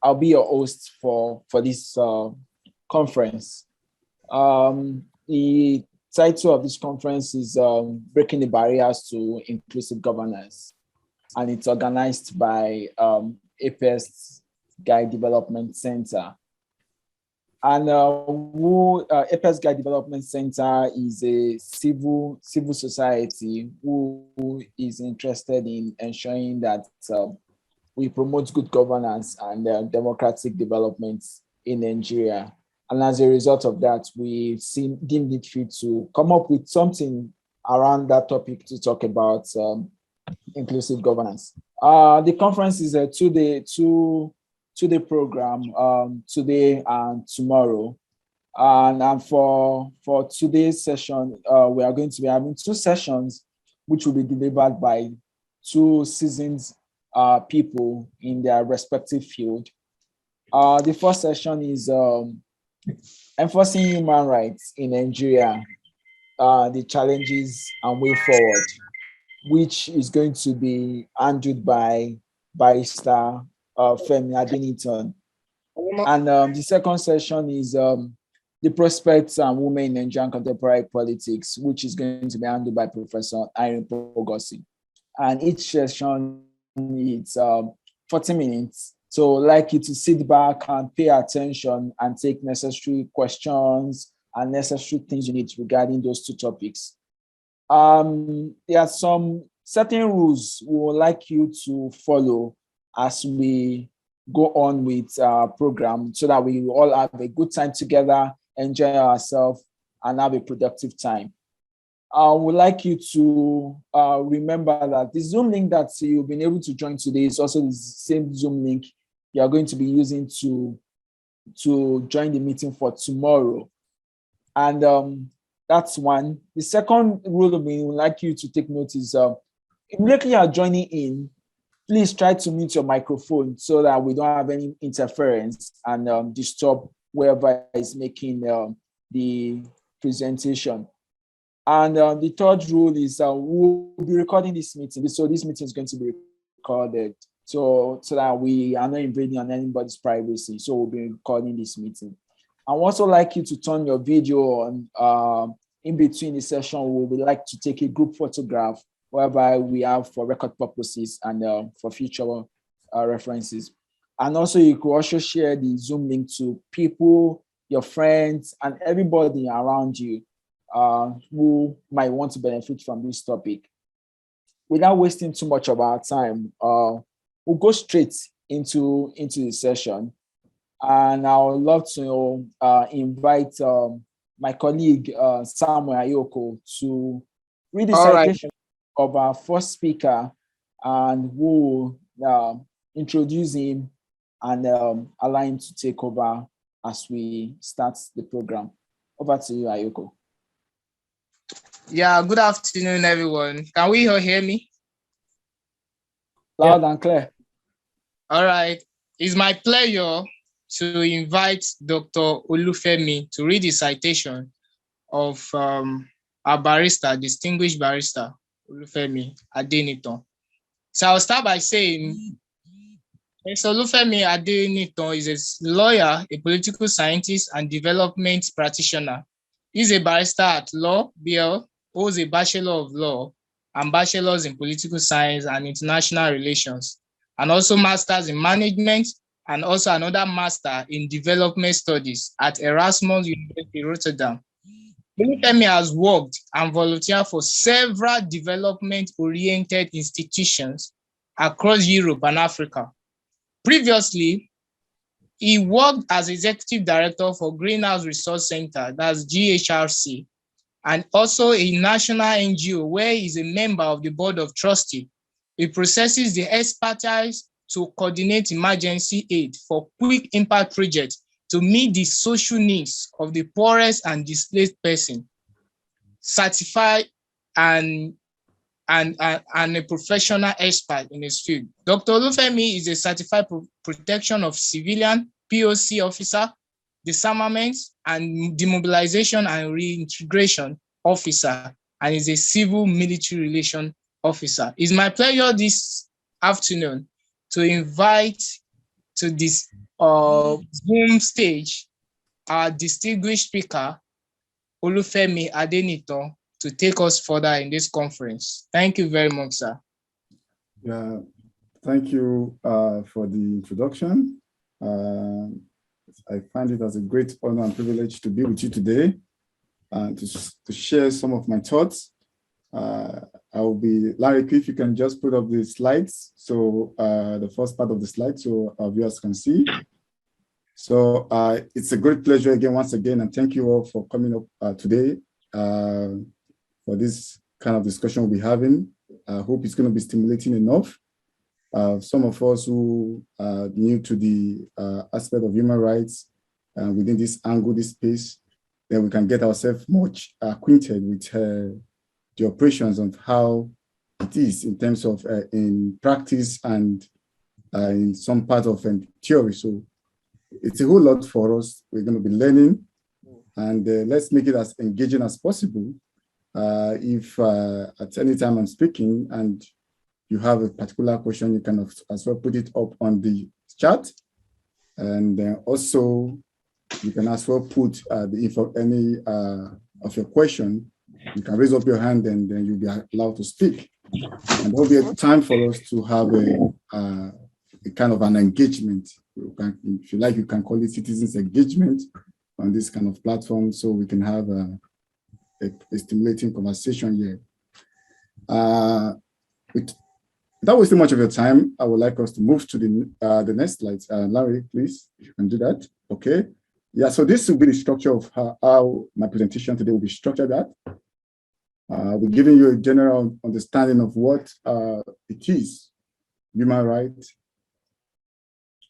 I'll be your host for this conference. The title of this conference is Breaking the Barriers to Inclusive Governance, and it's organized by ApexGuide Development Center. And ApexGuide Development Center is a civil society who is interested in ensuring that we promote good governance and democratic development in Nigeria. And as a result of that, we deemed it fit to come up with something around that topic to talk about inclusive governance. The conference is a two-day program, today and tomorrow. And for today's session, we are going to be having two sessions, which will be delivered by two seasoned people in their respective field. The first session is enforcing human rights in Nigeria, the challenges and way forward, which is going to be handled by Barrister Femi Adenitan. And the second session is the prospects and women in Nigerian contemporary politics, which is going to be handled by Professor Irene Pogosi. And each session is 40 minutes. So I'd like you to sit back and pay attention and take necessary questions and necessary things you need regarding those two topics. There are some certain rules we would like you to follow as we go on with our program so that we all have a good time together, enjoy ourselves, and have a productive time. I would like you to remember that the Zoom link that you've been able to join today is also the same Zoom link you are going to be using to join the meeting for tomorrow. And that's one. The second rule we would like you to take note is immediately you are joining in, please try to mute your microphone so that we don't have any interference and disturb whoever is making the presentation. And the third rule is we'll be recording this meeting. So this meeting is going to be recorded so that we are not invading on anybody's privacy. So we'll be recording this meeting. I would also like you to turn your video on in between the session. We would like to take a group photograph whereby we have for record purposes and for future references. And also you could also share the Zoom link to people, your friends, and everybody around you who might want to benefit from this topic. Without wasting too much of our time, we'll go straight into the session. And I would love to invite my colleague, Samuel Ayoko, to read the citation of our first speaker, and we'll introduce him and allow him to take over as we start the program. Over to you, Ayoko. Yeah, good afternoon, everyone. Can we all hear me? Loud and clear. All right. It's my pleasure to invite Dr. Olufemi to read the citation of our barrister, distinguished barrister, Olufemi Adenitan. So I'll start by saying, Mr. Olufemi Adenitan is a lawyer, a political scientist, and development practitioner. He's a barrister at law, BL, holds a Bachelor of Law and Bachelors in Political Science and International Relations, and also Masters in Management, and also another Master in Development Studies at Erasmus University, Rotterdam. Olufemi has worked and volunteered for several development-oriented institutions across Europe and Africa. Previously, he worked as Executive Director for Greenhouse Resource Center, that's GHRC, and also a national NGO where he's a member of the Board of Trustees. He possesses the expertise to coordinate emergency aid for quick impact projects to meet the social needs of the poorest and displaced person, certified and a professional expert in his field. Dr. Olufemi is a certified protection of civilian POC officer, disarmament and demobilization and reintegration officer, and is a civil military relation officer. It's my pleasure this afternoon to invite to this Zoom stage our distinguished speaker, Olufemi Adenitan, to take us further in this conference. Thank you very much, sir. Yeah, thank you for the introduction. I find it as a great honor and privilege to be with you today and to share some of my thoughts. I will be, Larry, if you can just put up the slides, so the first part of the slide, so our viewers can see. So it's a great pleasure again, once again, and thank you all for coming up today for this kind of discussion we'll be having. I hope it's going to be stimulating enough. Some of us who are new to the aspect of human rights within this angle, this space, then we can get ourselves much acquainted with the operations of how it is in terms of in practice and in some part of theory. So it's a whole lot for us. We're going to be learning, and let's make it as engaging as possible. If at any time I'm speaking and you have a particular question, you can as well put it up on the chat, and also you can as well put the info, any of your question. You can raise up your hand, and then you'll be allowed to speak. And there'll be a time for us to have a kind of an engagement. If you like, you can call it citizens engagement on this kind of platform, so we can have a stimulating conversation here. Without wasting much of your time, I would like us to move to the next slide. Larry, please, if you can do that. Okay. Yeah, so this will be the structure of how my presentation today will be structured at. We're giving you a general understanding of what it is, human rights.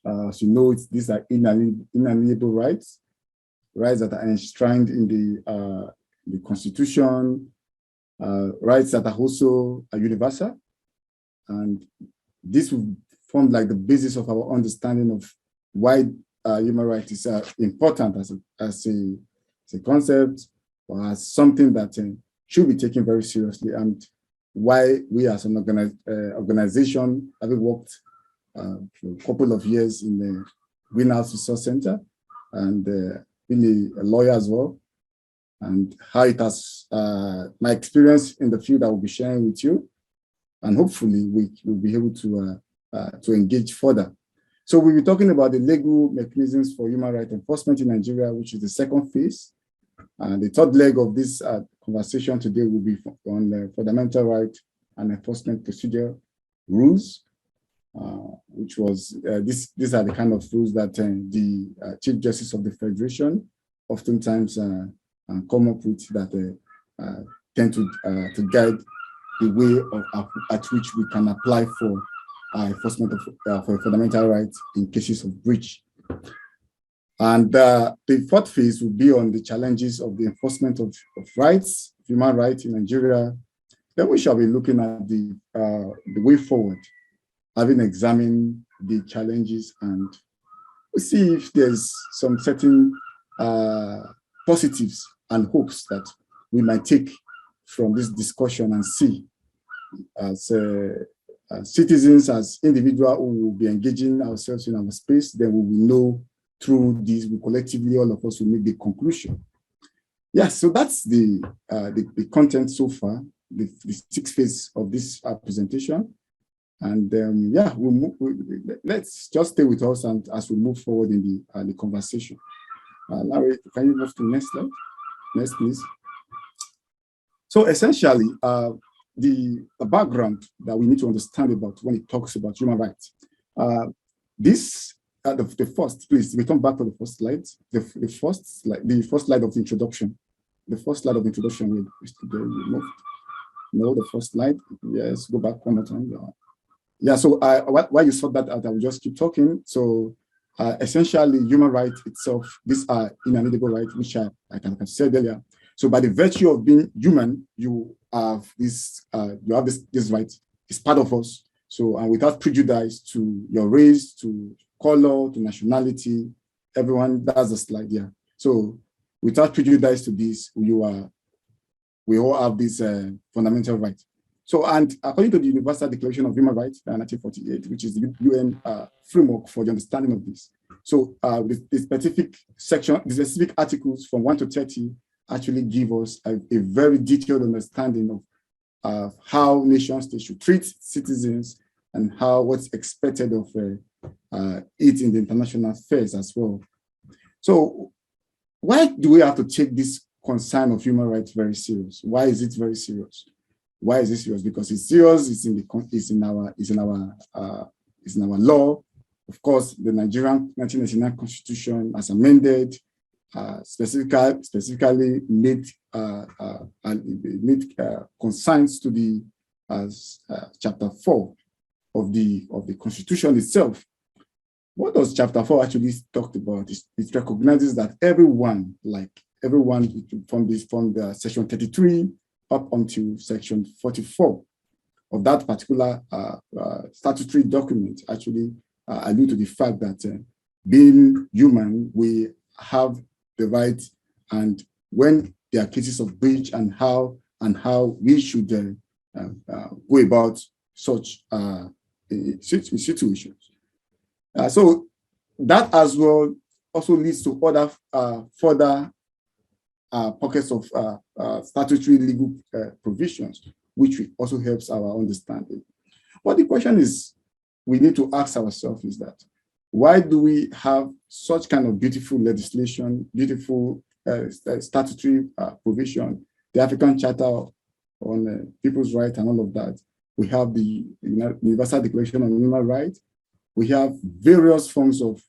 As you know, these are inalienable rights, rights that are enshrined in the Constitution, rights that are also universal. And this will form like the basis of our understanding of why human rights is important as a concept or as something that should be taken very seriously, and why we as an organization, having worked for a couple of years in the Greenhouse Resource Center and being a lawyer as well, and how it has, my experience in the field I will be sharing with you, and hopefully we will be able to engage further. So we'll be talking about the legal mechanisms for human rights enforcement in Nigeria, which is the second phase. And the third leg of this conversation today will be on the fundamental right and enforcement procedure rules, which was, these are the kind of rules that the Chief Justice of the Federation oftentimes come up with that tend to guide the way at which we can apply for enforcement of for fundamental rights in cases of breach. And the fourth phase will be on the challenges of the enforcement of rights, human rights in Nigeria. Then we shall be looking at the way forward, having examined the challenges, and we see if there's some certain positives and hopes that we might take from this discussion and see as citizens, as individuals who will be engaging ourselves in our space. Then we will know through this, we collectively, all of us will make the conclusion. Yeah, so that's the content so far, the sixth phase of this presentation. And yeah, let's just stay with us and as we move forward in the conversation. Larry, can you move to the next slide? Next, please. So essentially, the background that we need to understand about when it talks about human rights. The first, please return back to the first slide. The first slide of the introduction. The first slide of introduction. No, the first slide. Yes, go back one more time. Yeah. So while you saw that out, I will just keep talking. So essentially, human rights itself, these are inalienable rights, which I have said earlier. So by the virtue of being human, you have this right. It's part of us. So, and without prejudice to your race, to color, to nationality, everyone does the slide here. So without prejudice to this, we all have this fundamental right. So, and according to the Universal Declaration of Human Rights, 1948, which is the UN framework for the understanding of this. So the specific section, the specific articles from 1 to 30 actually give us a very detailed understanding of how nations they should treat citizens and what's expected of it in the international affairs as well. So why do we have to take this concern of human rights very serious? Why is it very serious? Why is it serious? Because it's serious. It's in our law. Of course, the Nigerian 1999 Constitution, as amended, specifically made consigns to the Chapter 4 of the Constitution itself. What does Chapter 4 actually talk about? It recognizes that everyone from the Section 33 up until Section 44 of that particular statutory document actually allude to the fact that being human, we have the right, and when there are cases of breach and how we should go about such situations. So that as well also leads to other further pockets of statutory legal provisions, which also helps our understanding. But the question is, we need to ask ourselves is that, why do we have such kind of beautiful legislation, beautiful statutory provision, the African Charter on People's Rights and all of that? We have the Universal Declaration on Human Rights. We have various forms of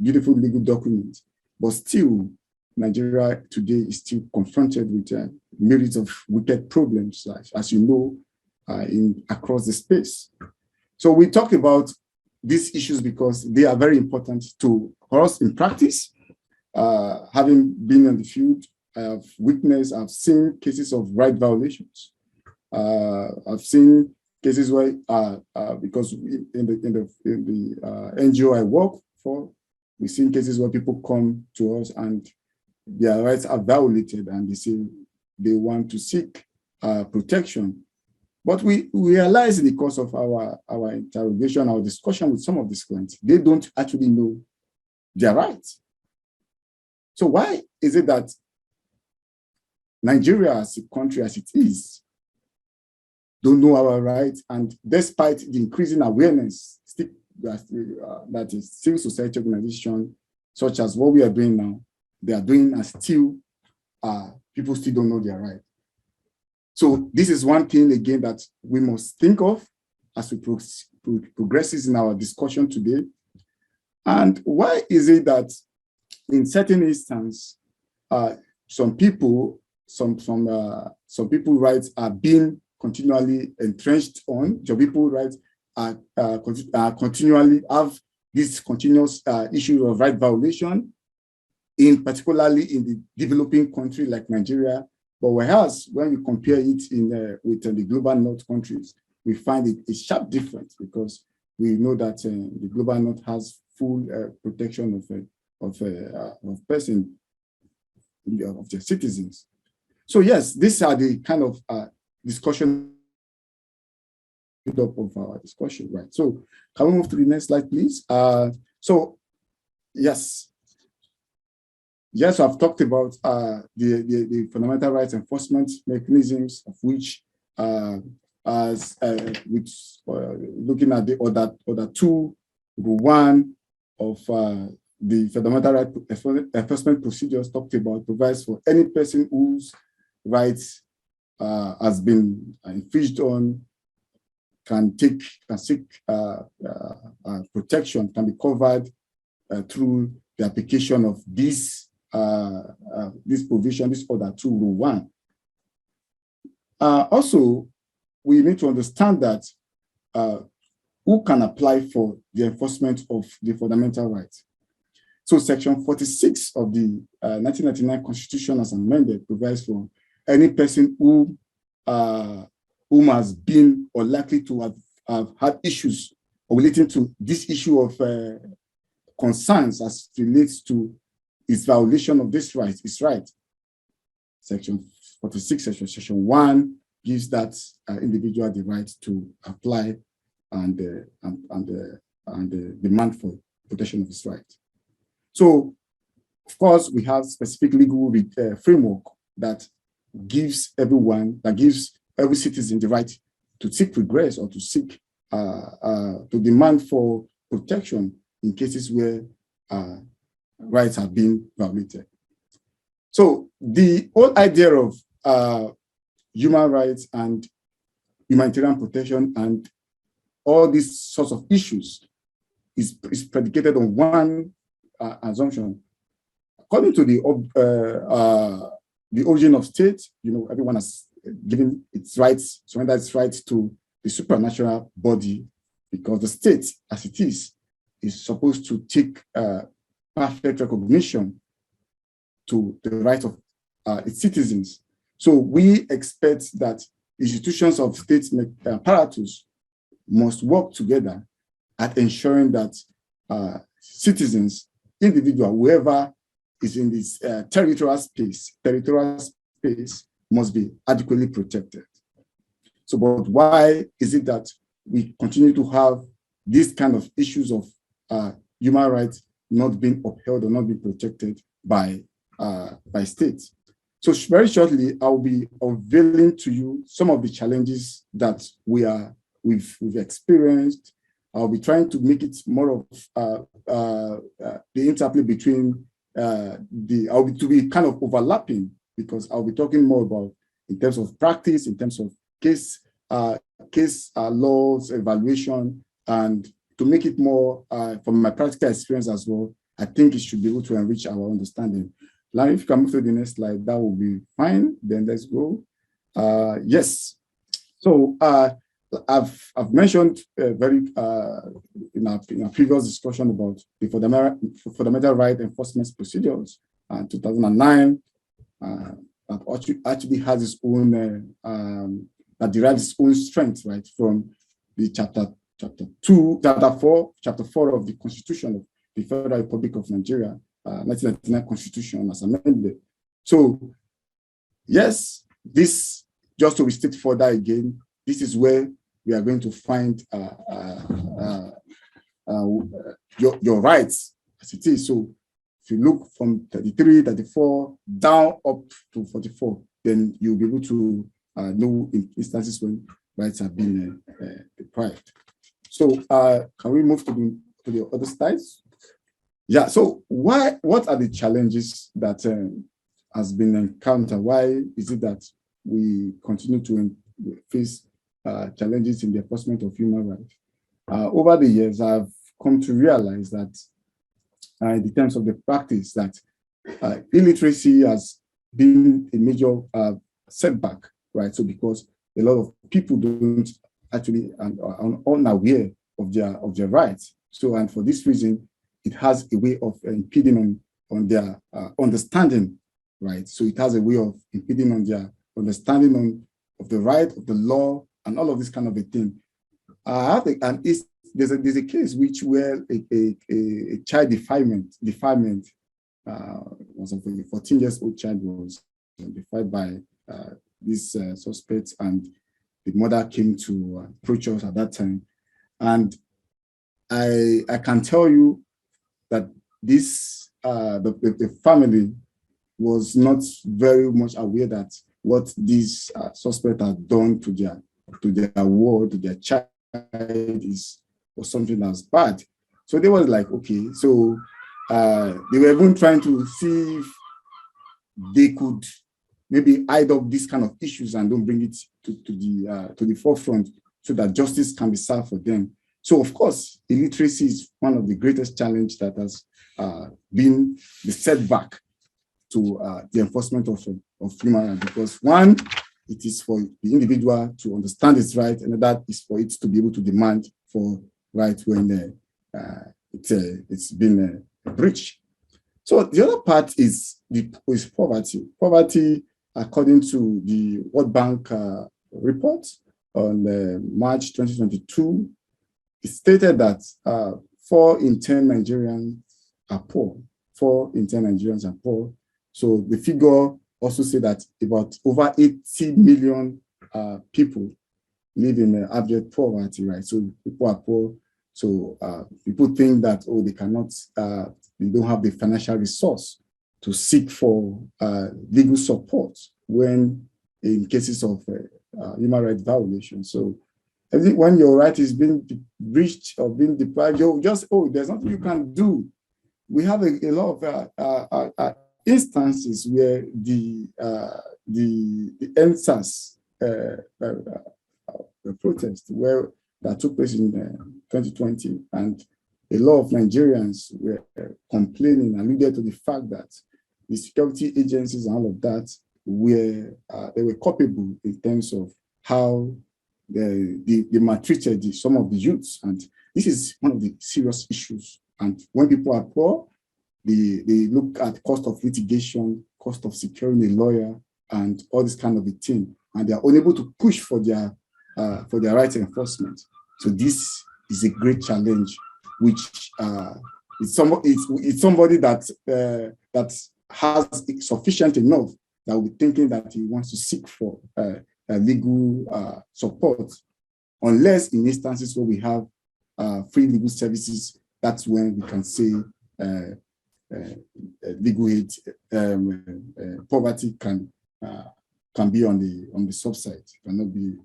beautiful legal documents, but still, Nigeria today is still confronted with myriads of wicked problems, as you know, across the space. So we talk about these issues because they are very important for us in practice. Having been in the field, I've seen cases of right violations. I've seen cases where, because in the NGO I work for, we've seen cases where people come to us and their rights are violated and they say they want to seek protection. But we realize in the course of our interrogation, our discussion with some of these clients, they don't actually know their rights. So why is it that Nigeria as a country as it is don't know our rights, and despite the increasing awareness that is civil society organizations such as what we are doing now, they are doing, and still people still don't know their rights. So this is one thing again that we must think of as we progress in our discussion today. And why is it that in certain instances, some people rights are being continually entrenched on, some people rights are continually have this continuous issue of right violation, particularly in the developing country like Nigeria. But whereas when we compare it with the global north countries, we find it a sharp difference, because we know that the global north has full protection of person, of their citizens. So yes, these are the kind of discussion of our discussion, right? So can we move to the next slide, please? So yes, I've talked about the fundamental rights enforcement mechanisms, of which, looking at the order 2, rule 1 of the fundamental right enforcement procedures talked about, provides for any person whose rights has been infringed on can seek protection, can be covered through the application of this provision, this order 2, rule 1. Also, we need to understand that who can apply for the enforcement of the fundamental rights. So Section 46 of the 1999 Constitution as amended provides for any person whom has been or likely to have had issues relating to this issue of concerns as relates to its violation of this right, its right. Section 46, Section 1 gives that individual the right to apply and and the demand for protection of his rights. So, of course, we have specific legal framework that gives every citizen the right to seek redress or to seek to demand for protection in cases where rights have been violated. So the whole idea of human rights and humanitarian protection and all these sorts of issues is predicated on one assumption. According to the origin of state, everyone has given its rights, surrendered its rights to the supernatural body, because the state, as it is supposed to take perfect recognition to the right of its citizens. So we expect that institutions of state apparatus must work together at ensuring that citizens, individual, whoever is in this territorial space must be adequately protected. So, but why is it that we continue to have these kind of issues of human rights not being upheld or not being protected by states? So very shortly, I'll be unveiling to you some of the challenges that we've experienced. I'll be trying to make it more of the interplay between to be kind of overlapping, because I'll be talking more about in terms of practice, in terms of case laws, evaluation, and to make it more from my practical experience as well. I think it should be able to enrich our understanding. Larry, if you can move to the next slide, that will be fine. Then let's go. Yes. So I've mentioned in our previous discussion about the fundamental right enforcement procedures. 2009 that actually has its own that derives its own strength, right, from the chapter 4 of the Constitution of the Federal Republic of Nigeria, 1999 Constitution as amended. So yes, this, just to restate further again, this is where we are going to find your rights as it is. So if you look from 33, 34 down up to 44, then you'll be able to know in instances when rights have been deprived. So can we move to the other slides? Yeah, so what are the challenges that has been encountered? Why is it that we continue to face challenges in the enforcement of human rights? Over the years, I've come to realize that in terms of the practice, that illiteracy has been a major setback, right? So because a lot of people don't actually and are unaware of their rights. So, and for this reason, it has a way of impeding on their understanding, right? So it has a way of impeding on their understanding of the right, of the law, and all of this kind of a thing. There's a case where a child defilement was a 14-year-old child was defied by these suspects, and the mother came to approach us at that time. And I can tell you that this the family was not very much aware that what these suspects had done to their ward, to their child, was something that's bad. So they was like, okay, so they were even trying to see if they could maybe hide up these kind of issues and don't bring it to the forefront, so that justice can be served for them. So of course, illiteracy is one of the greatest challenges that has been the setback to the enforcement of human rights, because one, it is for the individual to understand its right, and that is for it to be able to demand for right when it's been breached. So the other part is poverty. Poverty, according to the World Bank report on March 2022, it stated that 4 in 10 Nigerians are poor. 4 in 10 Nigerians are poor. So the figure also say that about over 80 million people live in abject poverty, right? So people are poor. So people think that, oh, they cannot, they don't have the financial resource to seek for legal support when in cases of human rights violations. So I think when your right is being breached or being deprived, you just, oh, there's nothing you can do. We have a lot of instances where the NSAS protest that took place in 2020, and a lot of Nigerians were complaining, alluded to the fact that the security agencies and all of that they were culpable in terms of how they maltreated some of the youths. And this is one of the serious issues. And when people are poor, they look at cost of litigation, cost of securing a lawyer, and all this kind of a thing. And they are unable to push for their rights enforcement. So this is a great challenge, which it's somebody that has sufficient enough that we're thinking that he wants to seek for legal support, unless in instances where we have free legal services, that's when we can say legal aid, poverty can be on the subside, cannot be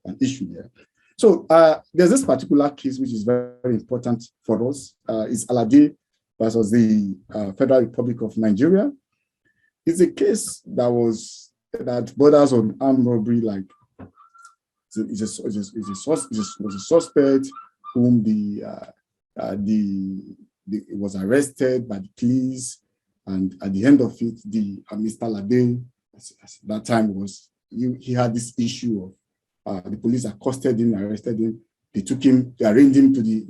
an issue there. So there's this particular case which is very, very important for us. It's Alade versus the Federal Republic of Nigeria. It's a case that borders on armed robbery. Like it was a suspect whom it was arrested by the police, and at the end of it, Mr. Alade at that time he had this issue of the police accosted him, arrested him. They took him, they arraigned him to the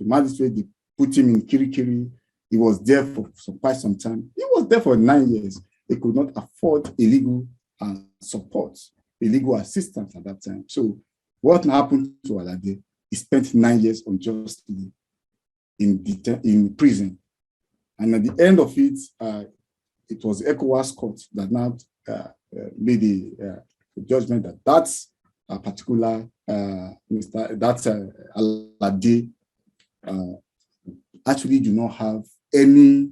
magistrate. They put him in Kirikiri. He was there for quite some time. He was there for 9 years. They could not afford illegal support, illegal assistance at that time. So what happened to Alade? He spent 9 years unjustly in prison. And at the end of it, it was ECOWAS court that now made a judgment that that's a particular Alade actually do not have any,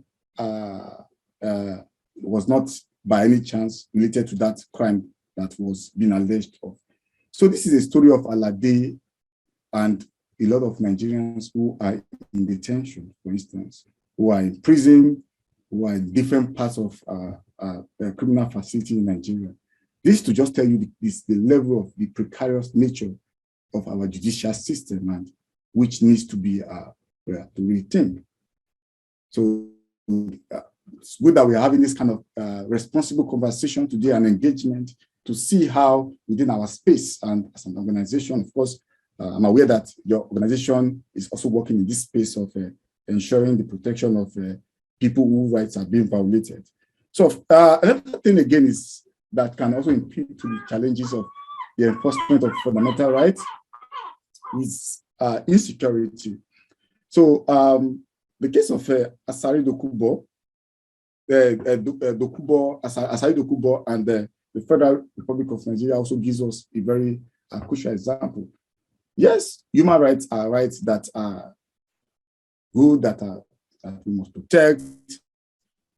was not by any chance related to that crime that was being alleged of. So this is a story of Alade and a lot of Nigerians who are in detention, for instance, who are in prison, who are in different parts of the criminal facility in Nigeria. This to just tell you the level of the precarious nature of our judicial system, and which needs to be rethink. So it's good that we are having this kind of responsible conversation today and engagement to see how within our space and as an organization, of course, I'm aware that your organization is also working in this space of ensuring the protection of people whose rights are being violated. So another thing again is that can also impede to the challenges of the enforcement of fundamental rights is insecurity. So the case of Asari Dokubo, Asari Dokubo and the Federal Republic of Nigeria also gives us a very crucial example. Yes, human rights are rights that are good, that we must protect,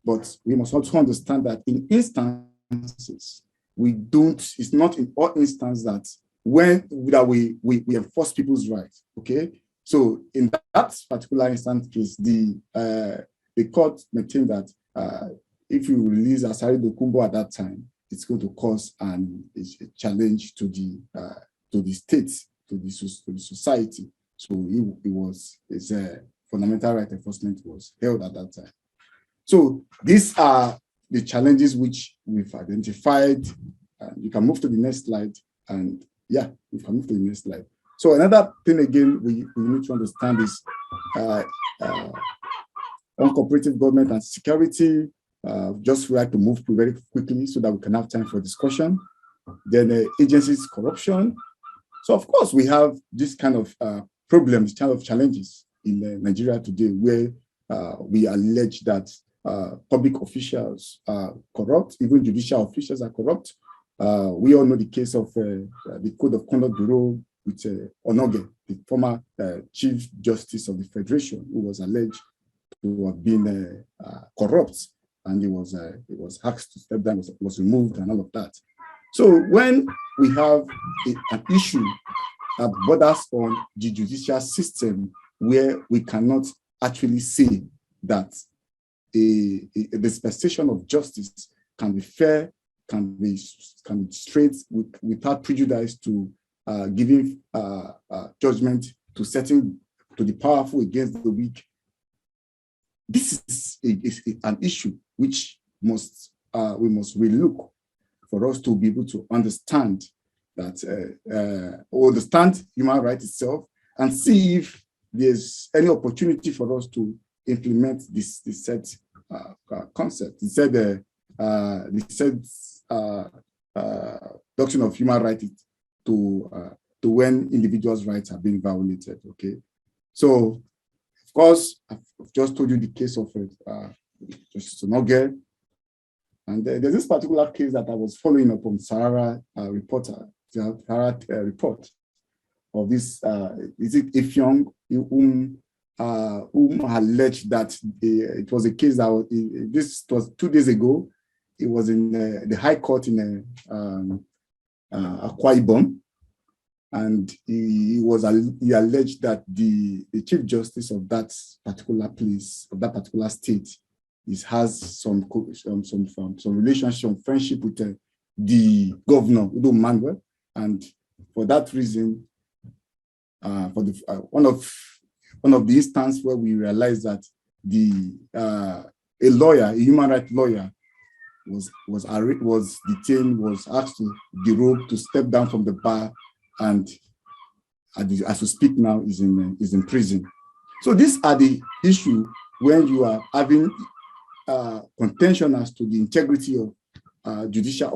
but we must also understand that in instances, it's not in all instances that we enforce people's rights, okay? So in that particular instance case, the court maintained that if you release Asari Dokubo at that time, it's going to cause a challenge to the state, to the society. So its fundamental right enforcement was held at that time. So these are the challenges which we've identified. You can move to the next slide, and yeah, we can move to the next slide. So another thing again we need to understand is uncooperative government and security. Just like to move very quickly so that we can have time for discussion. Then agencies corruption. So of course we have this kind of problems, kind of challenges in Nigeria today, where we allege that public officials are corrupt, even judicial officials are corrupt. We all know the case of the Code of Conduct Bureau Onoge, the former Chief Justice of the Federation, who was alleged to have been corrupt, and he was asked to step down, was removed, and all of that. So when we have an issue that borders on the judicial system, where we cannot actually say that the dispensation of justice can be fair, can be straight, without prejudice to giving judgment to the powerful against the weak. This is an issue which we must relook for us to be able to understand that, understand human rights itself, and see if there's any opportunity for us to implement this said concept. The doctrine of human rights to when individuals' rights are being violated. Okay, so of course I've just told you the case of Justice Onoge, and there's this particular case that I was following up on Sahara report of this. Is it Ifyong whom alleged that it was a case that this was 2 days ago. It was in the High Court in Akwa Ibom, and he alleged that the Chief Justice of that particular place, of that particular state, has some relationship, some friendship with the governor, Udo Manuel, and for that reason, one of the instances where we realized that a human rights lawyer, was detained, was asked to derobe, to step down from the bar, and as we speak now is in prison. So these are the issue when you are having contention as to the integrity of judicial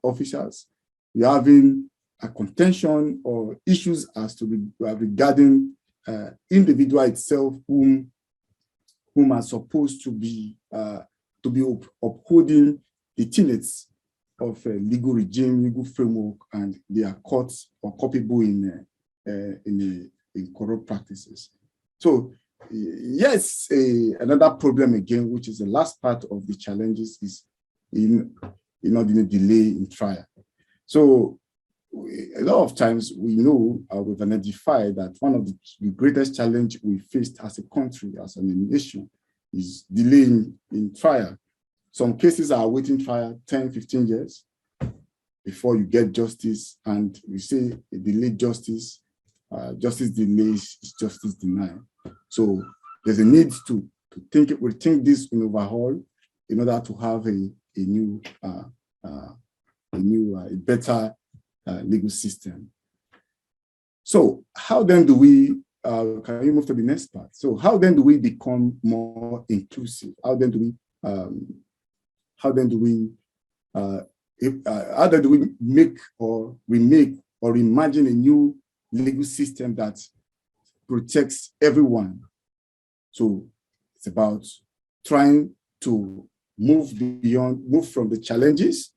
officers. You're having a contention or issues as to regarding individual itself whom are supposed to be upholding the tenets of a legal regime, legal framework, and they are caught or culpable in corrupt practices. So yes, another problem again, which is the last part of the challenges, is in the delay in trial. So a lot of times we know, we've identified that one of the greatest challenge we faced as a country, as a nation, is delay in trial. Some cases are awaiting trial 10, 15 years before you get justice, and we say a delayed justice, justice delays is justice denied. So there's a need to rethink this in overhaul in order to have a better legal system. So how then do we, can you move to the next part? So how then do we become more inclusive? How then do we make or remake or imagine a new legal system that protects everyone? So it's about trying to move from the challenges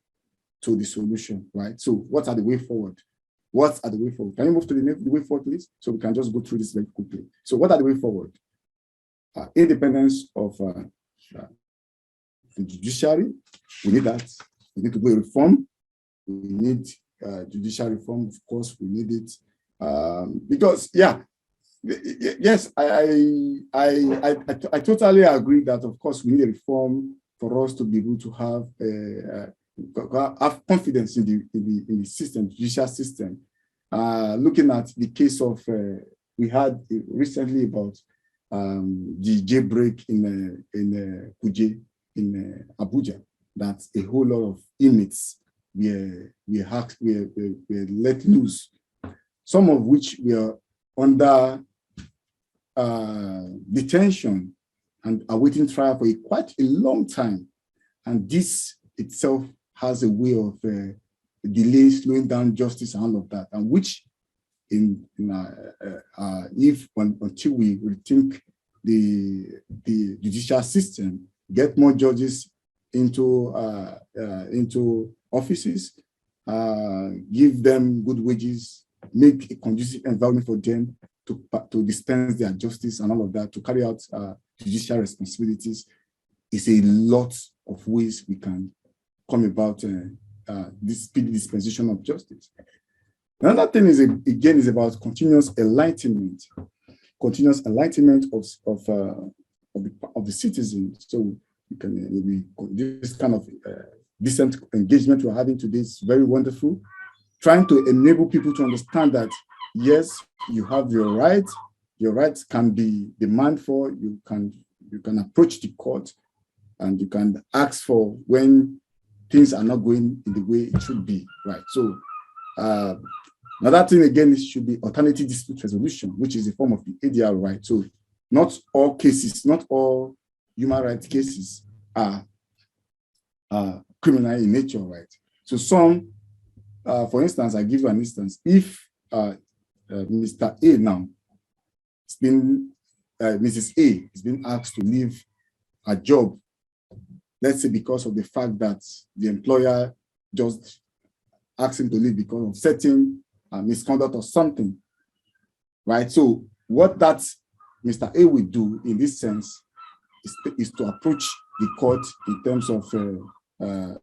to the solution, right? So what are the way forward? What are the way forward? Can you move to the way forward, please? So we can just go through this very quickly. So what are the way forward? Independence of the judiciary. We need that. We need to do a reform. We need judicial reform, of course. We need it because, yeah, yes, I totally agree that, of course, we need a reform for us to be able to have confidence in the system, judicial system. Looking at the case of we had recently about the jailbreak in Kuje in Abuja, that a whole lot of inmates were let loose, some of which were under detention and awaiting trial for quite a long time. And this itself has a way of delaying, slowing down justice and all of that, and which until we rethink the judicial system, get more judges into offices, give them good wages, make a conducive environment for them to dispense their justice and all of that, to carry out judicial responsibilities. Is a lot of ways we can come about this speedy dispensation of justice. Another thing is, again, is about continuous enlightenment of the citizens. So we can this kind of decent engagement we're having today is very wonderful. Trying to enable people to understand that yes, you have your rights. Your rights can be demanded for. You can approach the court, and you can ask for when things are not going in the way it should be. Right. So another thing again should be alternative dispute resolution, which is a form of the ADR right. So not all cases, not all human rights cases are criminal in nature, right? So some, for instance, I give you an instance. If Mr. A now, Mrs. A is being asked to leave a job, let's say because of the fact that the employer just asked him to leave because of certain misconduct or something, right? So what that Mr. A will do in this sense is to approach the court in terms of the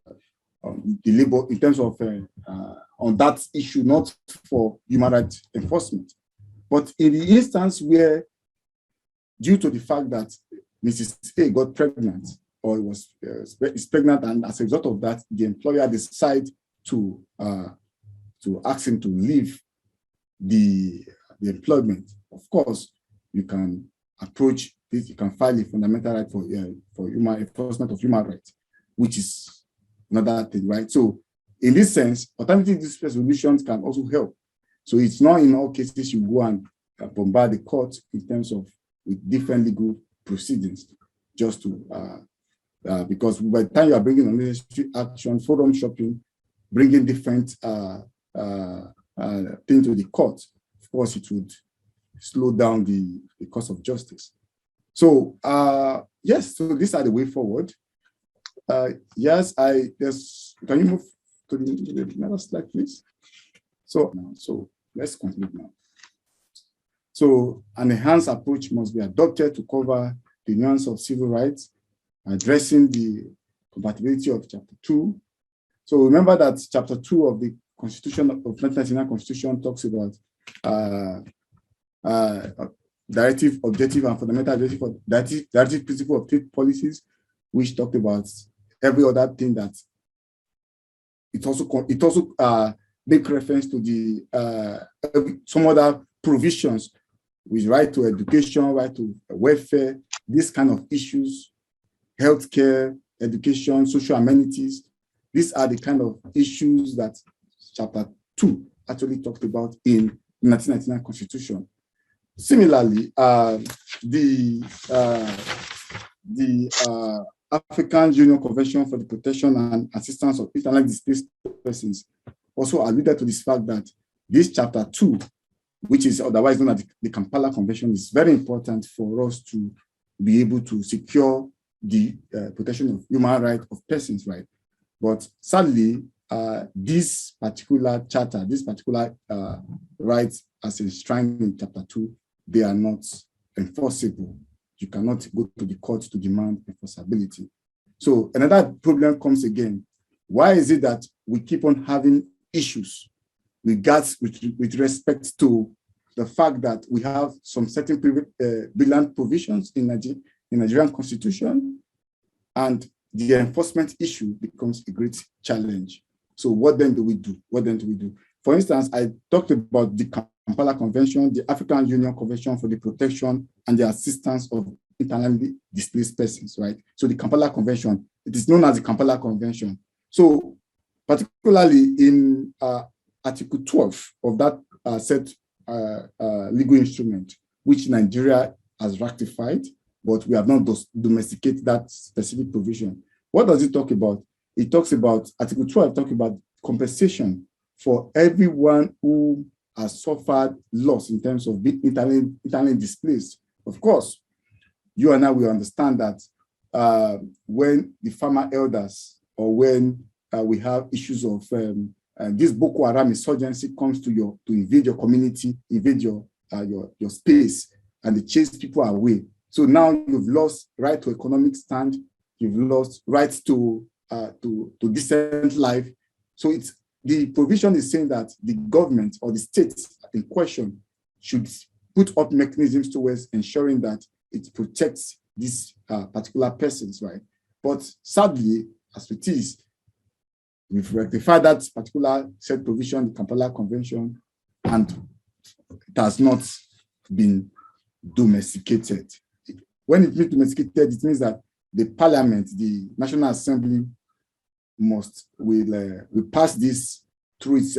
labor, in terms of on that issue, not for human rights enforcement. But in the instance where, due to the fact that Mrs. A got pregnant or is pregnant, and as a result of that, the employer decide to ask him to leave the employment, of course, you can approach this, you can file a fundamental right for human enforcement of human rights, which is another thing, right? So in this sense, alternative dispute resolutions can also help. So it's not in all cases you go and bombard the court in terms of with different legal proceedings, just to because by the time you are bringing unnecessary action, forum shopping, bringing different things to the court, of course, it would slow down the course of justice. So yes, so these are the way forward. Yes, can you move to the next slide, please? So let's conclude now. So an enhanced approach must be adopted to cover the nuance of civil rights, addressing the compatibility of Chapter 2. So remember that Chapter 2 of the Constitution of 1999 Constitution talks about directive, objective, and fundamental directive principle of state policies, which talked about every other thing that it also make reference to the some other provisions with right to education, right to welfare, these kind of issues, healthcare, education, social amenities. These are the kind of issues that Chapter 2 actually talked about in the 1999 Constitution. Similarly, the African Union Convention for the Protection and Assistance of Internally Displaced Persons also alluded to this fact that this Chapter 2, which is otherwise known as the Kampala Convention, is very important for us to be able to secure the protection of human rights of persons, right? But sadly, this particular charter, this particular rights as enshrined in Chapter 2, they are not enforceable. You cannot go to the court to demand enforceability. So another problem comes again. Why is it that we keep on having issues with respect to the fact that we have some certain brilliant provisions in Nigerian Constitution, and the enforcement issue becomes a great challenge? So what then do we do? For instance, I talked about the Kampala Convention, the African Union Convention for the Protection and the Assistance of Internally Displaced Persons, right? So the Kampala Convention, it is known as the Kampala Convention. So particularly in Article 12 of that set legal instrument, which Nigeria has ratified, but we have not domesticated that specific provision. What does it talk about? It talks about, Article 12 talks about compensation for everyone who has suffered loss in terms of being internally displaced. Of course, you and I will understand that when the farmer elders, or when we have issues of this Boko Haram insurgency comes to invade your community, invade your space, and they chase people away. So now you've lost right to economic stand, you've lost rights to decent life. So the provision is saying that the government or the state in question should put up mechanisms towards ensuring that it protects these particular persons, right? But sadly, as it is, we've rectified that particular set provision, the Kampala Convention, and it has not been domesticated. When it means domesticated, it means that the parliament, the National Assembly, will pass this through its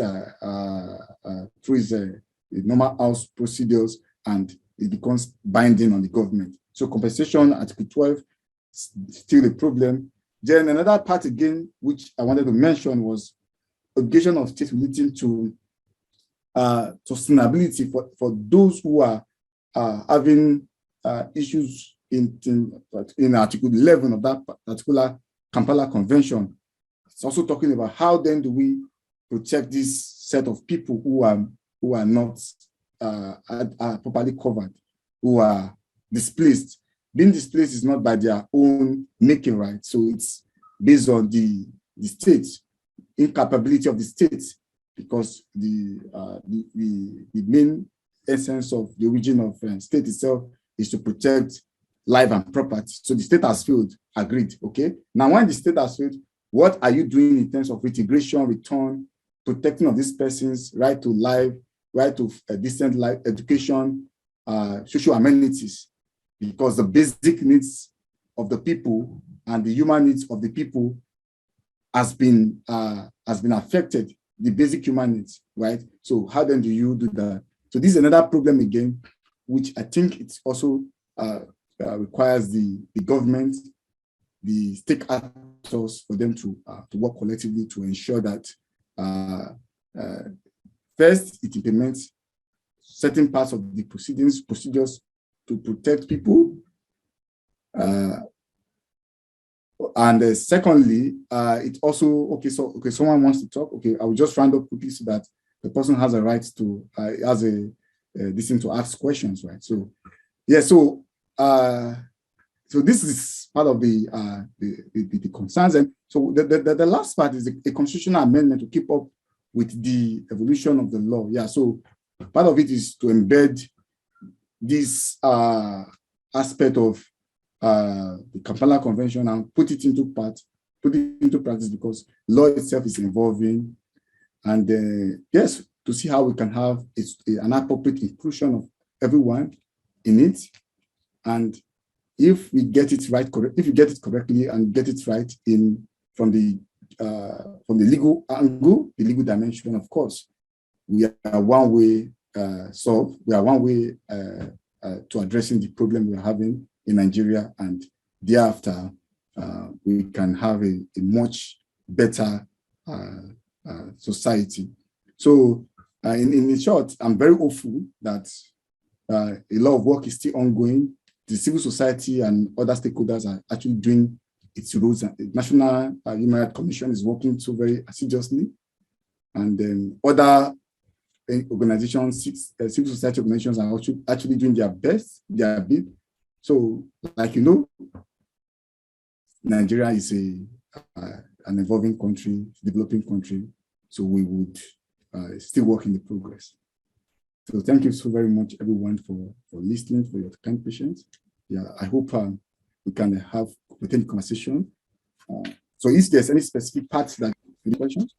normal house procedures, and it becomes binding on the government. So compensation, Article 12, still a problem. Then another part again, which I wanted to mention, was obligation of state relating to sustainability for those who are having issues in Article 11 of that particular Kampala Convention. It's also talking about how then do we protect this set of people who are not properly covered, who are displaced. Being displaced is not by their own making, right? So it's based on the state, incapability of the state, because the main essence of the origin of state itself is to protect life and property. So the state has failed, agreed, okay? Now, when the state has failed, what are you doing in terms of integration, return, protecting of these persons' right to life, right to a decent life, education, social amenities? Because the basic needs of the people and the human needs of the people has been affected, the basic human needs, right? So how then do you do that? So this is another problem again, which I think it's also requires the government, the stake actors, for them to work collectively to ensure that first it implements certain parts of the procedures to protect people, and secondly, it also someone wants to talk. Okay, I will just round up quickly so that the person has a right to to ask questions, right? So yeah, so this is part of the concerns, and so the last part is a constitutional amendment to keep up with the evolution of the law. Yeah, so part of it is to embed this aspect of the Kampala Convention and put it into practice, because law itself is evolving, and yes, to see how we can have an appropriate inclusion of everyone in it. And if we get it right, if you get it correctly and get it right from the legal angle, the legal dimension, of course, we are one way we are one way to addressing the problem we're having in Nigeria, and thereafter we can have a much better society. So in short, I'm very hopeful that a lot of work is still ongoing. The civil society and other stakeholders are actually doing its roles. The National Human Rights Commission is working so very assiduously, and then other organizations, civil society organizations are actually doing their best, their bit. So, like you know, Nigeria is an evolving country, developing country. So we would still work in the progress. So thank you so very much, everyone, for listening, for your kind patience. Yeah, I hope we can have within the conversation. So if there's any specific parts that any questions,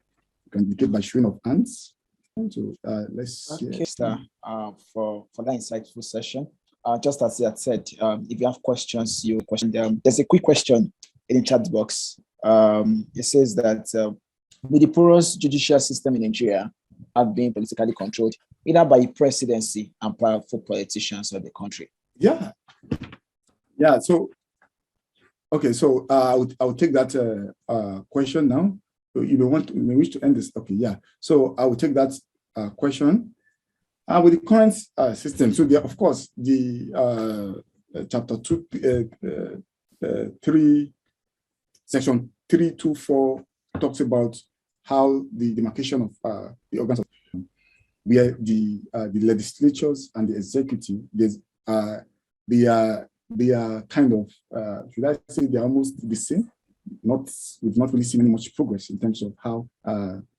you can indicate by showing of hands. So let's see. Okay, sir, for that insightful session. Just as you had said, if you have questions, you question them. There's a quick question in the chat box. It says that with the porous judicial system in Nigeria have been politically controlled, either by presidency and powerful politicians of the country. Yeah. So, okay. So I will take that question now. So you may wish to end this. Okay. Yeah. So I will take that question. With the current system, so there, of course, the chapter 3, section 324 talks about how the demarcation of the organs of where the legislatures and the executive, they are kind of, should I say, they are almost the same. We've not really seen any much progress in terms of how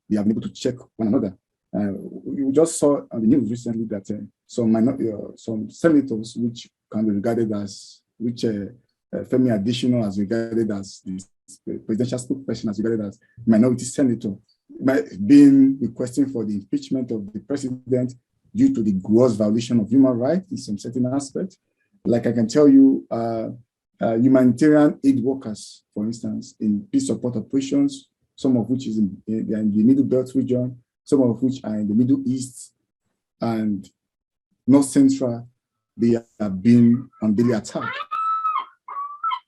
they have been able to check one another. We just saw on the news recently that some senators, which can be regarded as, which Femi Adesina has regarded as the presidential spokesperson, has regarded as minority senator, being requesting for the impeachment of the president due to the gross violation of human rights in some certain aspects. Like I can tell you, humanitarian aid workers, for instance, in peace support operations, some of which is in the Middle Belt region, some of which are in the Middle East and North Central, they have been on daily attack.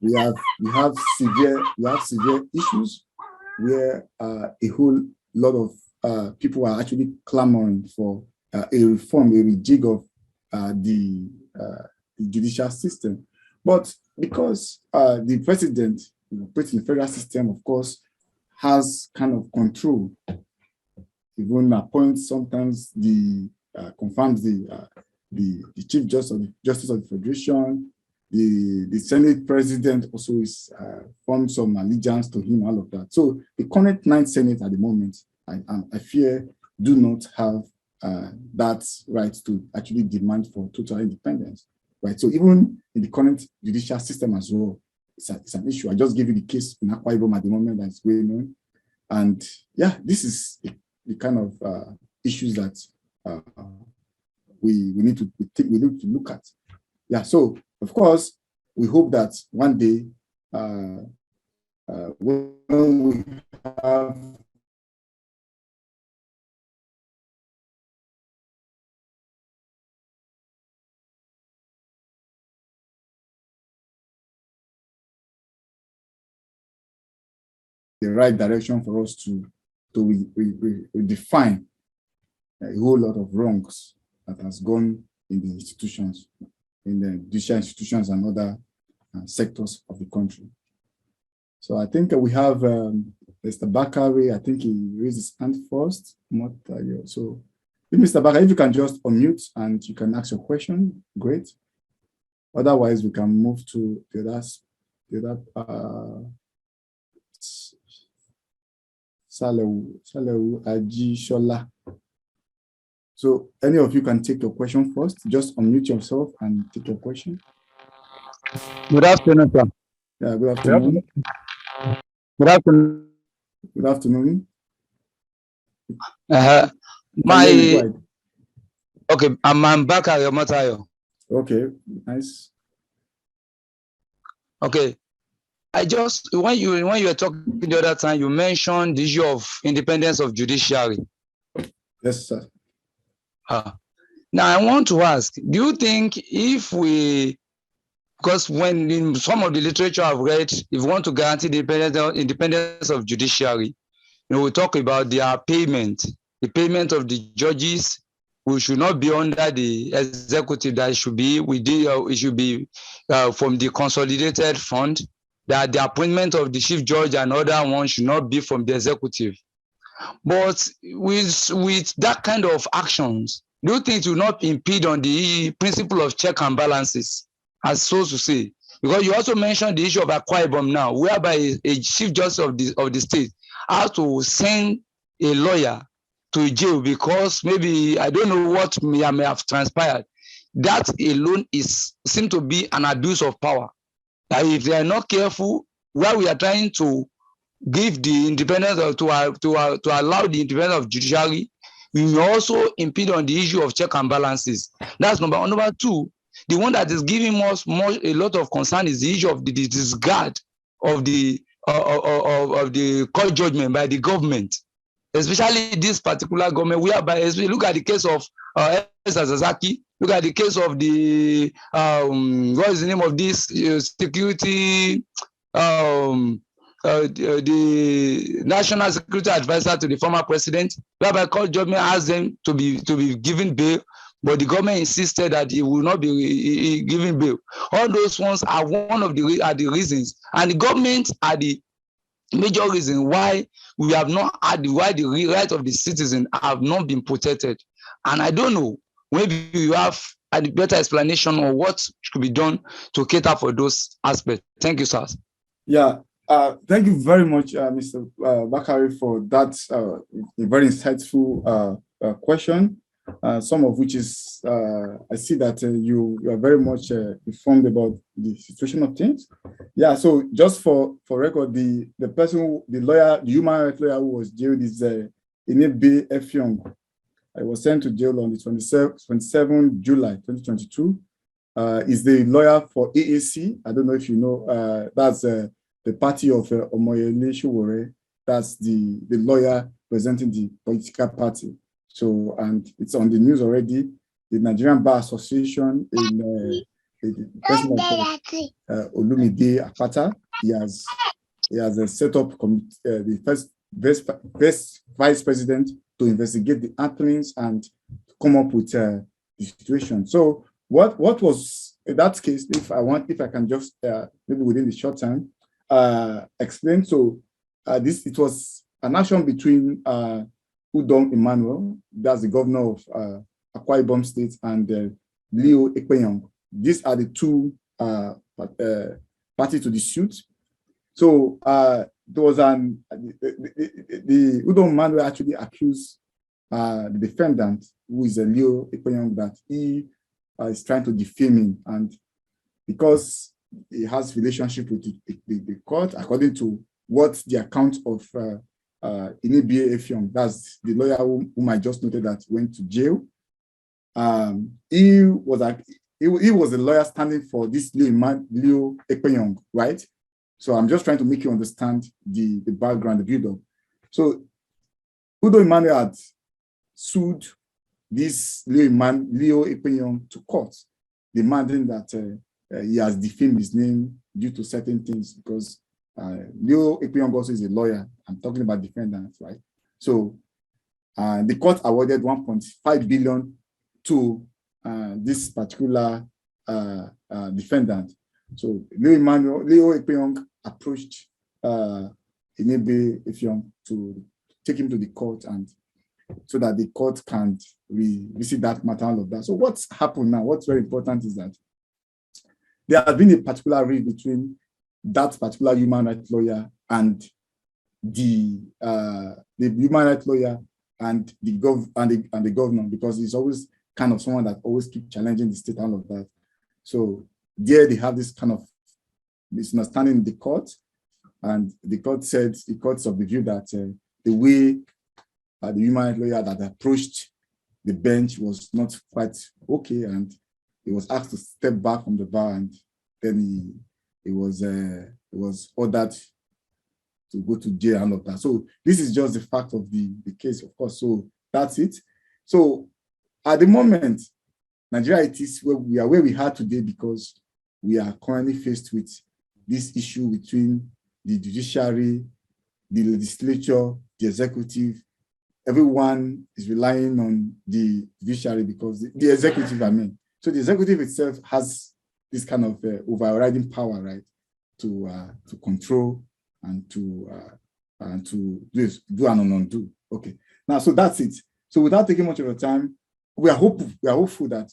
We have severe issues where a whole lot of people are actually clamoring for a reform, a rejig of the judicial system. But because the president operates in the federal system, of course, has kind of control, even appoints sometimes confirms the Chief Justice of the Federation. The Senate President also is formed some allegiance to him, all of that. So the current 9th Senate at the moment, I fear, do not have that right to actually demand for total independence, right? So even in the current judicial system as well, it's an issue. I just gave you the case in Akwa Ibom at the moment that's going on. And yeah, this is the kind of issues that we need to look at. Yeah, so of course, we hope that one day when we have the right direction for us to define a whole lot of wrongs that has gone in the institutions, in the judicial institutions and other sectors of the country. So I think we have Mr. Bakari. I think he raised his hand first. So Mr. Bakari, if you can just unmute and you can ask your question, great. Otherwise, we can move to the other Salewu Ajishola. So any of you can take your question first. Just unmute yourself and take your question. Good afternoon, sir. Yeah, good afternoon. Good afternoon. Good afternoon. Okay, I'm back at your Matayo. Okay, nice. Okay. I just, when you were talking the other time, you mentioned the issue of independence of judiciary. Yes, sir. Now, I want to ask, do you think if we, because when in some of the literature I've read, if we want to guarantee the independence of judiciary, we talk about their payment, the payment of the judges, we should not be under the executive, that should be within, it should be from the consolidated fund, that the appointment of the chief judge and other ones should not be from the executive. But with that kind of actions, do you think it will not impede on the principle of check and balances, as so to say? Because you also mentioned the issue of Akwa Ibom now, whereby a chief justice of the state has to send a lawyer to jail because maybe, I don't know what may have transpired. That alone seems to be an abuse of power. That if they are not careful, where we are trying to give the independence to allow the independence of judiciary, we will also impede on the issue of check and balances. That's number one. Number two, the one that is giving us a lot of concern is the issue of the disregard of the court judgment by the government, especially this particular government, whereby, as we look at the case of Sasaki, look at the case of the what is the name of this security, the national security advisor to the former president, whereby court judgment asked them to be given bail, but the government insisted that he will not be given bail. All those ones are one of the reasons, and the government are the major reason why we have not had, why the rights of the citizen have not been protected. And I don't know, maybe you have a better explanation on what should be done to cater for those aspects. Thank you, sir. Yeah, thank you very much, Mr. Bakari, for that a very insightful question. Some of which is, I see that you are very much informed about the situation of things. Yeah, so just for record, the person, the lawyer, the human rights lawyer who was jailed is Inebe Effiong. I was sent to jail on the 27th July 2022. Is the lawyer for AAC. I don't know if you know, that's the party of Omoyele Sowore. That's the lawyer representing the political party. So, and it's on the news already. The Nigerian Bar Association in the person of Olumide Akpata, he has set up the first vice president to investigate the happenings and come up with the situation. So what was in that case, if I can just maybe within the short time explain. So it was an action between Udom Emmanuel, that's the governor of Akwa Ibom State, and Leo Ekpenyong. These are the two parties to the suit. So there was the Udom Emmanuel actually accused the defendant, who is Leo Ekpenyong, that he is trying to defame him, and because he has relationship with the court, according to what the account of Inebe Effiong, that's the lawyer whom I just noted that went to jail. He was a lawyer standing for this Leo Ekpenyong, right? So I'm just trying to make you understand the background, the build-up. So Udo Emmanuel had sued this Leo Ekpenyong to court, demanding that he has defamed his name due to certain things, because Leo Ekpenyong also is a lawyer. I'm talking about defendants, right? So the court awarded 1.5 billion to this particular defendant. So Leo Ekpenyong approached Inebe Effiong to take him to the court, and so that the court can revisit that matter, all of that. So what's happened now, what's very important is that there has been a particular rift between that particular human rights lawyer and the human rights lawyer and the governor, because he's always kind of someone that always keeps challenging the state, all of that. So there they have this kind of misunderstanding in the court, and the court is of the view that the way the human rights lawyer that approached the bench was not quite okay, and he was asked to step back from the bar, and then he was ordered to go to jail and all of that. So this is just the fact of the case, of course. So that's it. So at the moment, Nigeria, it is where we are today, because we are currently faced with this issue between the judiciary, the legislature, the executive. Everyone is relying on the judiciary because the executive, I mean. So the executive itself has this kind of overriding power, right, to control and to do and undo. Okay. Now, so that's it. So without taking much of your time, we are hopeful that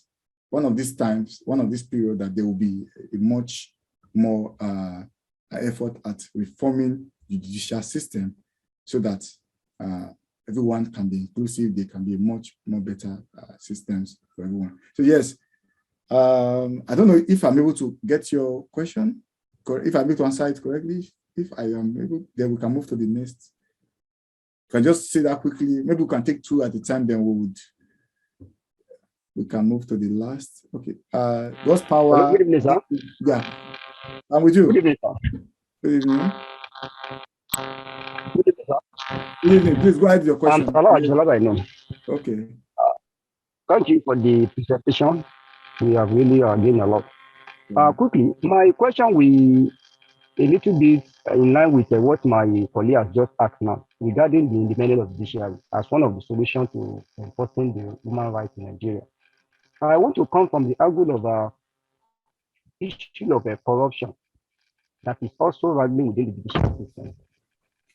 one of these period, that there will be a much more effort at reforming the judicial system, so that everyone can be inclusive. They can be much more better systems for everyone. So yes, I don't know if I'm able to get your question, if I'm able to answer it correctly. If I am able, then we can move to the next. Can I just say that quickly? Maybe we can take two at a time, then we can move to the last. Okay. God's power. Good evening, sir. Yeah. I'm with you. Good evening, sir. Good evening. Good evening, sir. Good evening. Please go ahead with your question. I know. Okay. Thank you for the presentation. We have really gained a lot. Quickly, my question will a little bit in line with what my colleague has just asked now regarding the independence of the judiciary as one of the solutions to enforcing the human rights in Nigeria. I want to come from the angle of issue of corruption that is also rattling within the judicial system.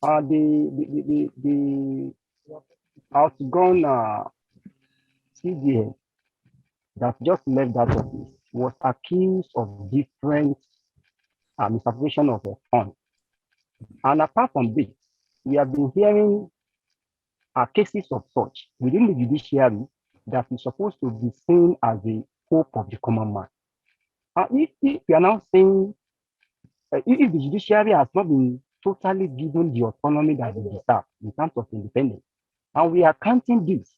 The outgone CDA that just left that office was accused of different misappropriation of a fund. And apart from this, we have been hearing cases of such within the judiciary that is supposed to be seen as the hope of the common man. If we are now saying, if the judiciary has not been totally given the autonomy that they deserve in terms of independence, and we are counting this,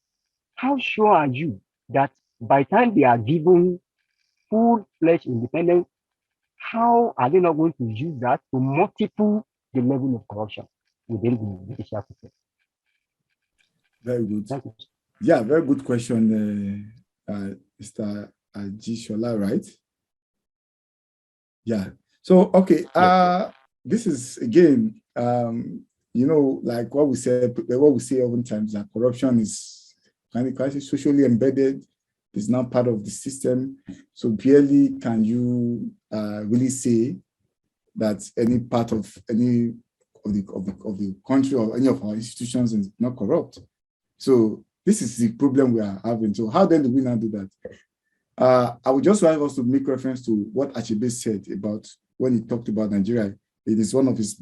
how sure are you that by the time they are given full-fledged independence, how are they not going to use that to multiple the level of corruption within the judicial system? Very good. Yeah, very good question, Mr. Ajíṣọlá, right? Yeah. So, okay. This is again, like what we say oftentimes, that corruption is quite socially embedded. It's not part of the system. So barely can you really say that any part of any of the country or any of our institutions is not corrupt. So this is the problem we are having. So how then do we now do that? I would just like us to make reference to what Achebe said about when he talked about Nigeria. It is one of his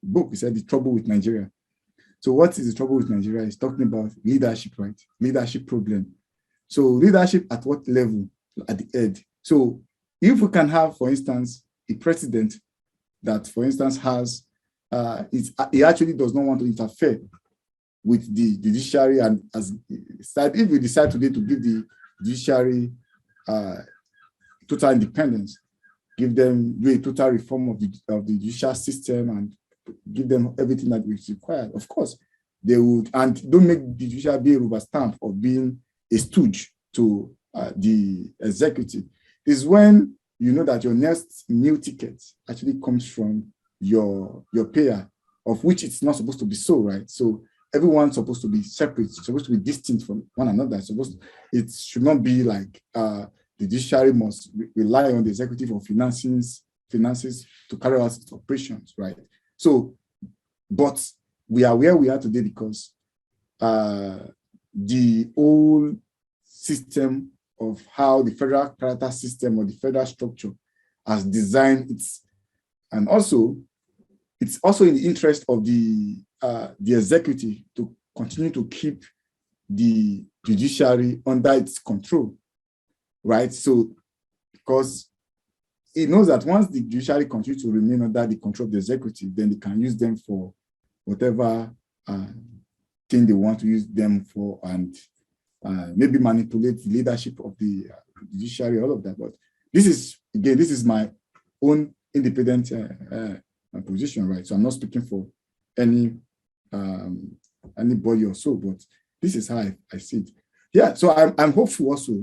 book. He said the trouble with Nigeria. So what is the trouble with Nigeria? He's talking about leadership, right? Leadership problem. So leadership at what level? At the head. So if we can have, for instance, a president that, for instance, has, he actually does not want to interfere with the judiciary, and as if we decide today to give the judiciary total independence, give them a total reform of the judicial system and give them everything that is required, of course, they would, and don't make the judiciary be a rubber stamp of being a stooge to the executive. Is when you know that your next meal ticket actually comes from your payer, of which it's not supposed to be so, right? So everyone's supposed to be separate, supposed to be distinct from one another. It should not be like the judiciary must rely on the executive for finances to carry out its operations, right? So, but we are where we are today because the old system of how the federal character system or the federal structure has designed its, and also it's also in the interest of the executive to continue to keep the judiciary under its control, right? So, because it knows that once the judiciary continues to remain under the control of the executive, then they can use them for whatever thing they want to use them for, and maybe manipulate the leadership of the judiciary, all of that. But this is my own independent position, right? So I'm not speaking for anybody or so, but this is how I see it. Yeah, so I'm hopeful also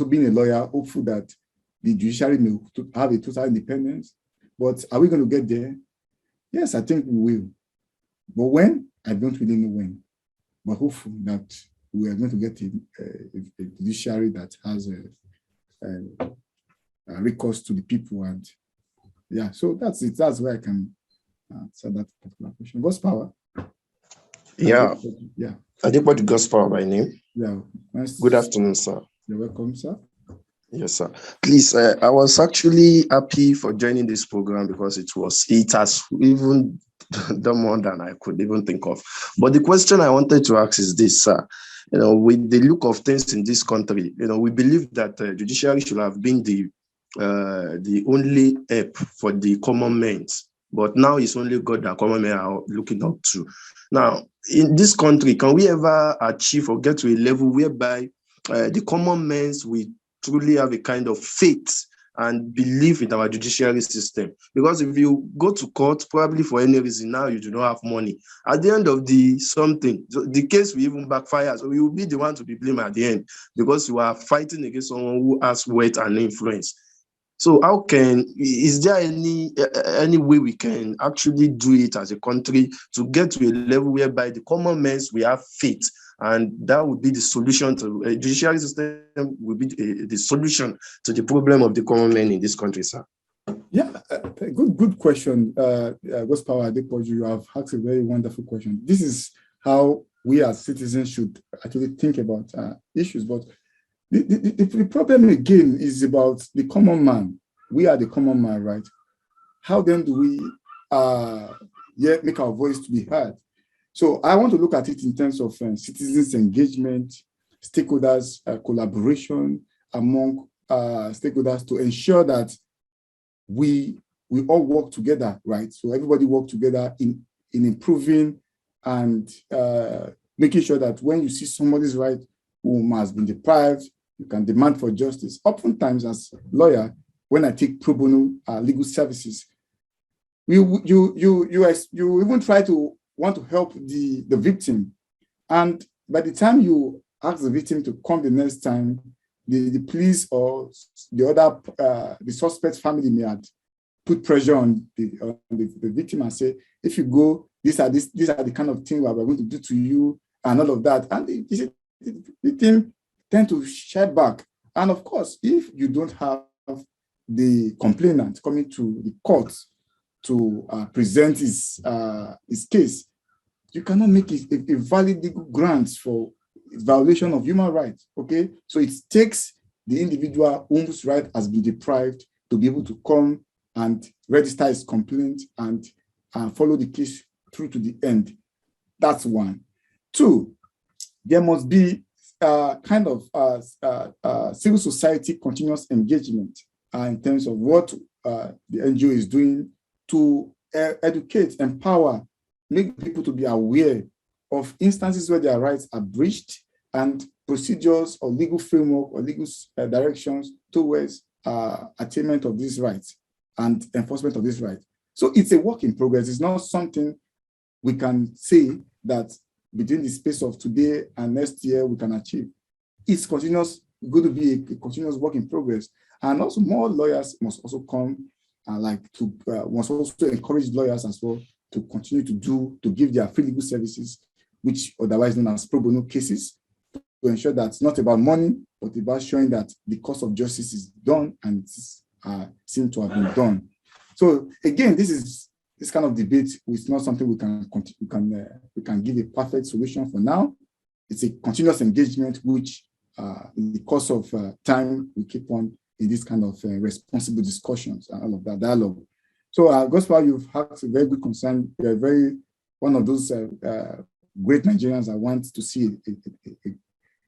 being a lawyer, hopeful that the judiciary may have a total independence. But are we going to get there? Yes, I think we will. But when? I don't really know when. But hopeful that we are going to get a judiciary that has a recourse to the people. And yeah, so that's it. That's where I can answer that particular question. God's power. Yeah. Yeah. Adipoti God's power by name. Yeah. Nice. Good afternoon, sir. You're welcome, sir. Yes, sir. Please, I was actually happy for joining this program because it has even done more than I could even think of. But the question I wanted to ask is this, sir. With the look of things in this country, we believe that judiciary should have been the only help for the common men. But now it's only God that common men are looking up to. Now, in this country, can we ever achieve or get to a level whereby the common men will truly have a kind of faith and believe in our judiciary system? Because if you go to court, probably for any reason now you do not have money. At the end of the case will even backfire. So you will be the one to be blamed at the end because you are fighting against someone who has weight and influence. So is there any way we can actually do it as a country to get to a level whereby the common men will have faith, and that would be the solution to a judiciary system will be the solution to the problem of the common men in this country, sir? Yeah, good question. Gospower Adepoju, you have asked a very wonderful question. This is how we as citizens should actually think about issues. But the problem again is about the common man. We are the common man, right? How then do we make our voice to be heard? So I want to look at it in terms of citizens' engagement, stakeholders' collaboration among stakeholders to ensure that we all work together, right? So everybody work together in improving and making sure that when you see somebody's right who has been deprived, you can demand for justice. Oftentimes, as a lawyer, when I take pro bono legal services, you even try to want to help the victim, and by the time you ask the victim to come the next time, the police or the other the suspect family may have put pressure on the victim and say, if you go, these are the kind of things we're going to do to you and all of that. And the victim tend to shy back. And of course, if you don't have the complainant coming to the court to present his case, you cannot make it a valid legal grounds for violation of human rights. Okay, so it takes the individual whose right has been deprived to be able to come and register his complaint and follow the case through to the end. That's one. Two, there must be kind of civil society continuous engagement in terms of what the NGO is doing to educate, empower, make people to be aware of instances where their rights are breached and procedures or legal framework or legal directions towards attainment of these rights and enforcement of these rights. So it's a work in progress. It's not something we can say that between the space of today and next year we can achieve. It's continuous, going to be a continuous work in progress. And also more lawyers must also come must also encourage lawyers as well to continue to give their free legal services, which otherwise known as pro bono cases, to ensure that it's not about money, but about showing that the course of justice is done and it's seem to have been done. So again, this kind of debate is not something we can give a perfect solution for now. It's a continuous engagement, which in the course of time we keep on in this kind of responsible discussions and all of that dialogue. So, Gospel, you've had a very good concern. You're one of those great Nigerians that want to see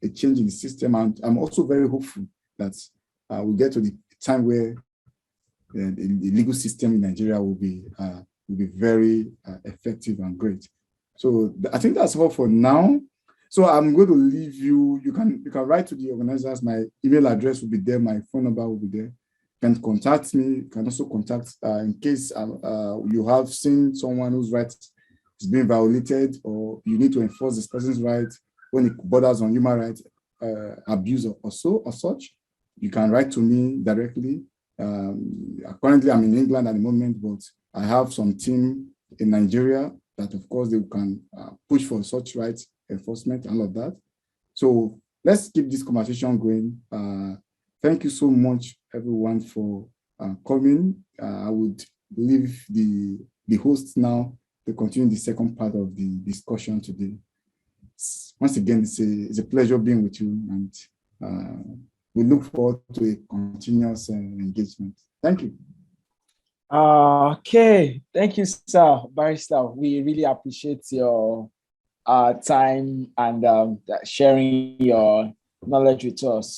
a change in the system, and I'm also very hopeful that we'll get to the time where the legal system in Nigeria will be very effective and great. So I think that's all for now. So I'm going to leave you. You can write to the organizers. My email address will be there. My phone number will be there. You can contact me. You can also contact in case you have seen someone whose rights is being violated, or you need to enforce this person's right when it borders on human rights abuse or such. You can write to me directly. Currently, I'm in England at the moment, but I have some team in Nigeria that, of course, they can push for such rights enforcement and all of that. So let's keep this conversation going. Thank you so much, everyone, for coming. I would leave the host now to continue the second part of the discussion today. Once again, it's a pleasure being with you, and we look forward to a continuous engagement. Thank you. Okay, thank you, sir, Barrister. We really appreciate your time and sharing your knowledge with us.